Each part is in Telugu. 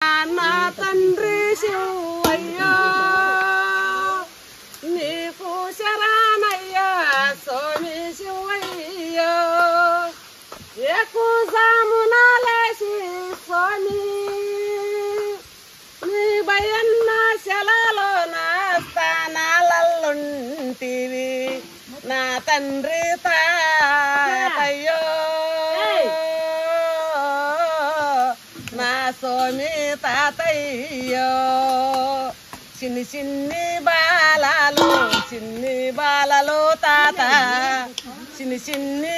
నా తండ్రి శివయ్యా నీకు శరణయ్యా స్వామి శివయ్యా ఏకుజామున లేచి స్వామి నీ భయన్న శలలో నా స్థానాలల్లుంటివి నా తండ్రి తాతయ్యో నా స్వామి తాతయ్యో చిన్ని చిన్ని బాలలు తాత చిన్ని చిన్ని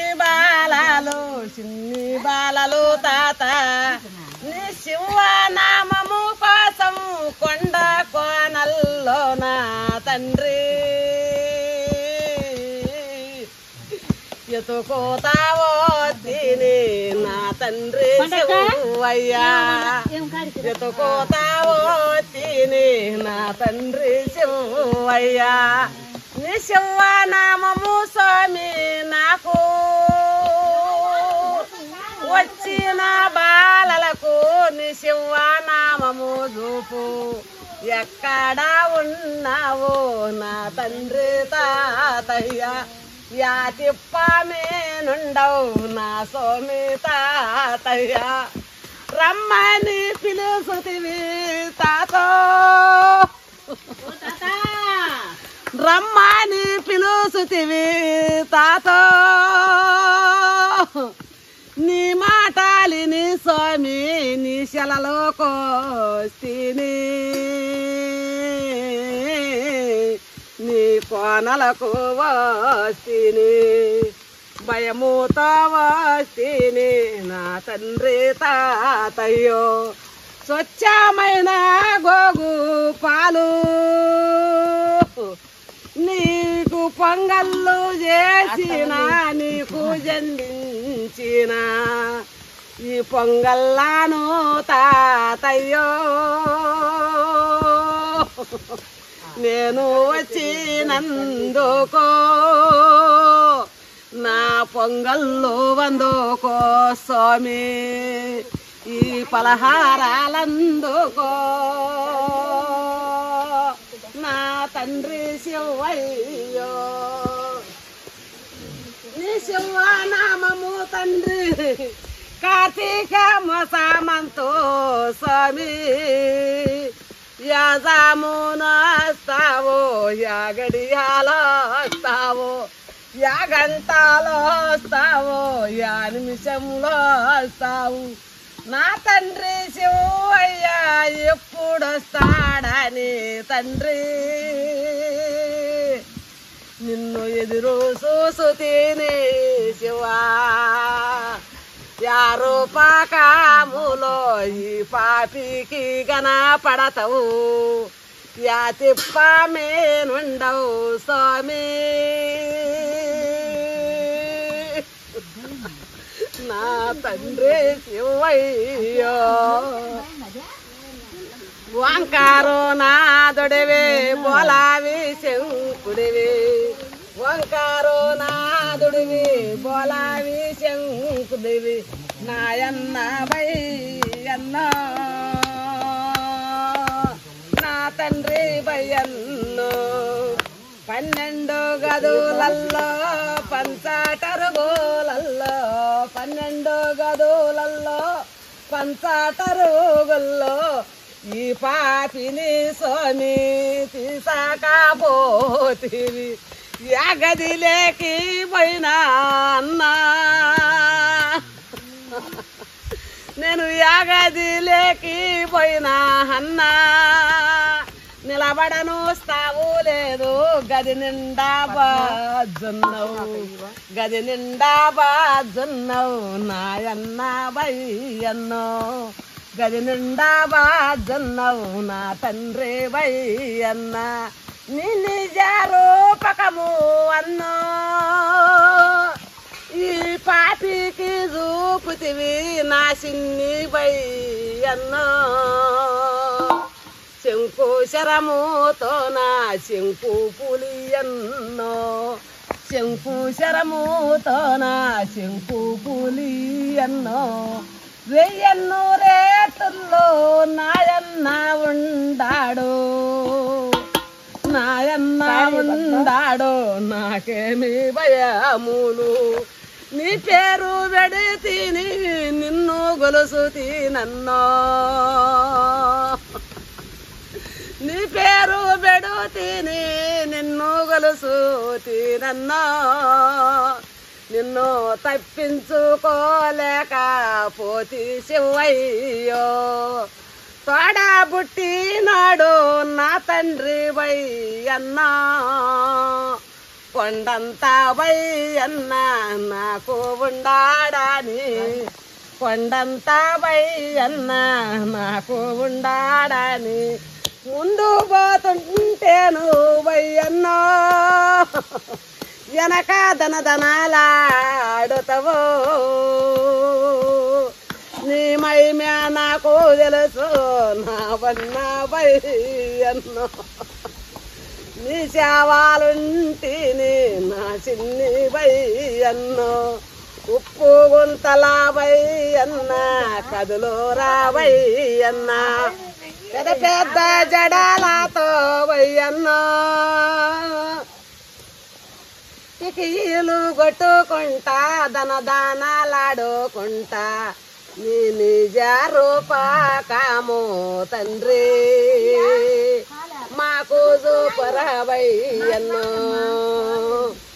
బాలలు తాత నీ శివనామము కోసం కొండ కోనల్లో నా తండ్రి ఎత్తుకోతావో తిని నా తండ్రి శివయ్యా ఎత్తుకోతావో తిని నా తండ్రి శివయ్యా నీ శివనామము స్వామి నాకు వచ్చిన బాలలకు నీ శివనామము చూపు ఎక్కడ ఉన్నావో నా తండ్రి తాతయ్య యా తిప్పమేనుండవు నా స్వామి తాతయ్య రమ్మని పిలుసుతివి తాతో రమ్మని పిలుసుతివి తాతో నీ మాటలిని స్వామి నీ శలలో కోస్తిని నీ కోనలకు వస్తిని భయముతో వస్తిని నా తండ్రి తాతయ్యో స్వచ్ఛమైన గోగు పాలు నీకు పొంగళ్ళు చేసిన నీకు జన్మించిన ఈ పొంగల్లాను తాతయ్యో నేను వచ్చినందుకో నా పొంగల్లో వందుకో స్వామి ఈ పలహారాలందుకో నా తండ్రి శివయ్యో నీ శివనామము తండ్రి కార్తీక మాసమంతో స్వామి యాజామున వస్తావో యా గడియాలో వస్తావో యా గంటలో వస్తావో యా నిమిషంలో వస్తావు నా తండ్రి శివయ్యా ఎప్పుడు వస్తాడని తండ్రి నిన్ను ఎదురు చూసుతేనే శివా యారో పాకాములో ఈ పాపికి గనపడతావు యా తిప్పమేనుండవు స్వామి నా తండ్రి శివయ్యో ఓంకారో నాదుడివి బోలావి శంకుడివి ఓంకారో నాదుడివి బోలావి శంకుడివి నాయన్న బయ్యన్న నా తండ్రి బయ్యన్నో 12 గదులల్లో పంచాటరుగులల్లో 12 గదులల్లో పంచాటరుగుల్లో ఈ పాపిని స్వామి తీసాకపోతివి యా గదిలేకి పోయినా అన్నా నేను యా గదిలేకి పోయినా అన్నా నిలబడను స్తావు లేదు గది నిండా బాజున్నావు గది నిండా బాజున్నావు నాయన్న బయ్యన్నో గది నిండా బాజున్నావు నా తండ్రి బయ్యన్న నీ నిజ రూపకము అన్నో ఈ పాపికి చూపుతివి నా సిన్ని బయ్యన్నో శంకు శరముతో నా శంకు పులియన్నో శంకు శరముతో నా శంకు పులియన్నో వెయ్యన్నూరేట్లు ఊర్లో నాయన్న ఉండాడు నాయన్న ఉండాడు నాకేమి భయములు నీ పేరు పెడితిని నిన్ను గొలుసుతి నన్నో నీ పేరు పెడుతిని నిన్ను గొలుసుతి నన్నో నిన్ను తప్పించుకోలేకపోతి శివయ్యో తోడ పుట్టినాడు నా తండ్రి బయ్యన్నా కొండంత బయ్యన్న నాకు ఉండాడని కొండంత బయ్యన్న నాకు ఉండాడని ముందు పోతుంటేను బయ్యన్నో వెనక దనదనాలాడుతావో నీ మైమ్యా నాకు తెలుసు నా వన్న బయ్యన్నో నీ సేవాలుంటిని నా చిన్ని బయ్యన్నో ఉప్పు గుంతల బయ్యన్న కదులు రాబయ్యన్న పెద్ద పెద్ద జడాలతో బయ్యన్నో కికీలు కొట్టుకుంటా దనదానాలాడుకుంటా నీ నిజ రూపకము తండ్రి మాకు చూపరవయ్యన్నో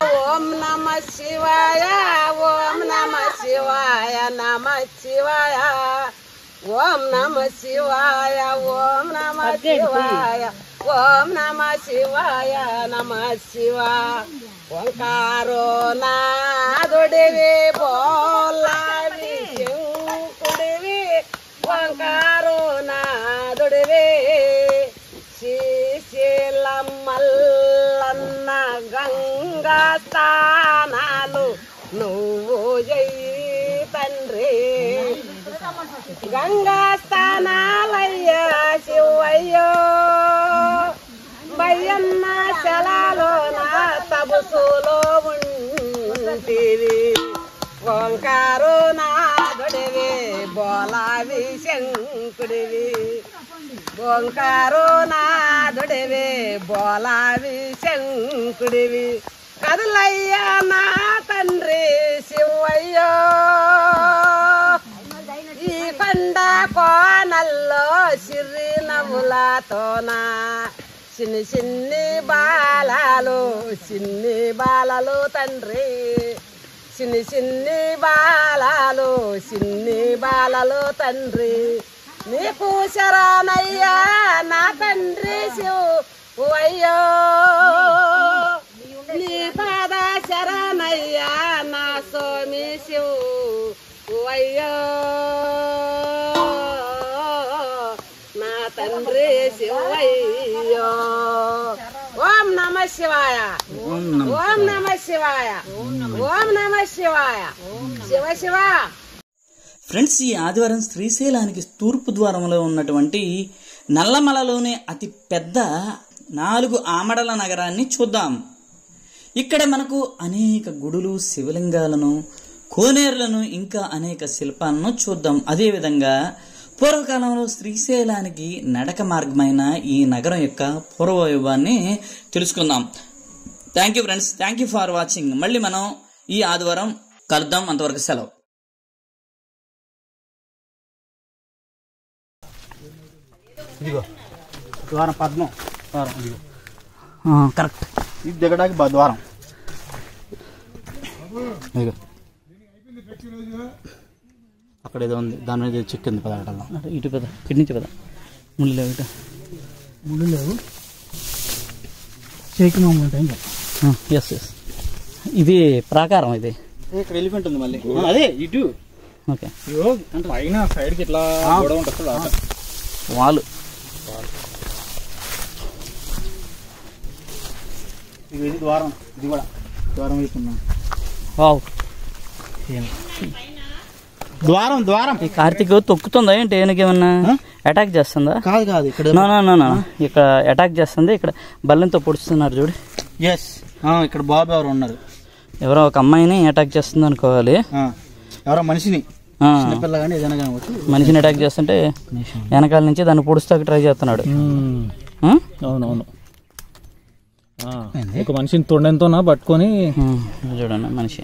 ఓం నమ శివాయ ఓం నమ శివాయ నమ శివాయ ఓం నమ శివాయ ఓం నమ శివాయ ఓం నమ శివాయ నమ శివాయ ఓంకారో నాదుడివి బోలావి శంకుడివి ఓంకారో నాదుడివి శ్రీశైలం మల్లన్న గంగా స్థానాలు నువ్వు జయి తండ్రి గంగా స్థానాలయ్యా శివయ్యో బయ్యన్న చలాలో నా తబుసులో ఉంటివి ఓంకారు నాదుడివి బోలావి శంకుడివి ఓంకారు నాదుడివి బోలావి శంకుడివి కదులయ్యా నా తండ్రి శివయ్యో ఈ కొండ కోనల్లో సిరి నవ్వులతోనా చిన్ని చిన్ని బాలలు తండ్రి చిన్ని చిన్ని బాలలు తండ్రి నీకు శరణయ్యా నా తండ్రి శివయ్యో నీ పాద శరణయ్యా నా స్వామి శివయ్యో నా తండ్రి శివయ్యో ఓం నమ శివాయ ఓం నమ శివాయ ఓం నమ శివాయ శివ శివ. ఫ్రెండ్స్, ఈ ఆదివారం శ్రీశైలానికి తూర్పు ద్వారంలో ఉన్నటువంటి నల్లమలలోనే అతి పెద్ద 4 ఆమడల నగరాన్ని చూద్దాం. ఇక్కడ మనకు అనేక గుడులు, శివలింగాలను, కోనేరులను, ఇంకా అనేక శిల్పాలను చూద్దాం. అదేవిధంగా పూర్వకాలంలో శ్రీశైలానికి నడక మార్గమైన ఈ నగరం యొక్క పూర్వవైభవాన్ని తెలుసుకుందాం. Thank you friends, thank you for watching. మళ్ళీ మనం ఈ ఆదివారం కలుద్దాం. అంతవరకు సెలవు. ఇదిగో ద్వారం పద్మం ద్వారం ఇదిగో కరెక్ట్. ఇది దిగడానికి ద్వారం ఇదిగో అక్కడ ఏదో ఉంది, దాని మీద చిక్కింది పదార్థాలు. ఇటు పద, ఇటు నుంచి పద. ముళ్ళు లేవు, ఇటు ముళ్ళు లేవు, చేకి మామూలు ఉంటాయి. ఎస్ ఎస్, ఇది ప్రాకారం. ఇది ఇక్కడ ఎలిఫెంట్ ఉంది మళ్ళీ, అదే ఇటు. ఓకే, అంటే పైన సైడ్కి ఇట్లా గొడవ ఉంటుంది వాళ్ళు. ఇది ద్వారం, ఇది కూడా ద్వారం అయిపోయింది. వావ్, ద్వారం ద్వారం. ఈ కార్తీక్ తొక్కుతుందా ఏంటి? ఏమన్నా అటాక్ చేస్తుందా? కాదు కాదు, ఇక్కడ ఇక్కడ అటాక్ చేస్తుంది. ఇక్కడ బల్లెంతో పొడుస్తున్నారు చూడు. ఎస్, ఇక్కడ బాబు ఎవరు ఉన్నారు, ఎవరో ఒక అమ్మాయిని అటాక్ చేస్తుంది అనుకోవాలి. ఎవరో మనిషిని చిన్నపిల్ల కానీ ఏదైనా కానీ మనిషిని అటాక్ చేస్తుంటే వెనకాల నుంచి దాన్ని పొడుస్తాకి ట్రై చేస్తున్నాడు. అవునవును, ఒక మనిషిని తొండంతో పట్టుకొని చూడండి మనిషి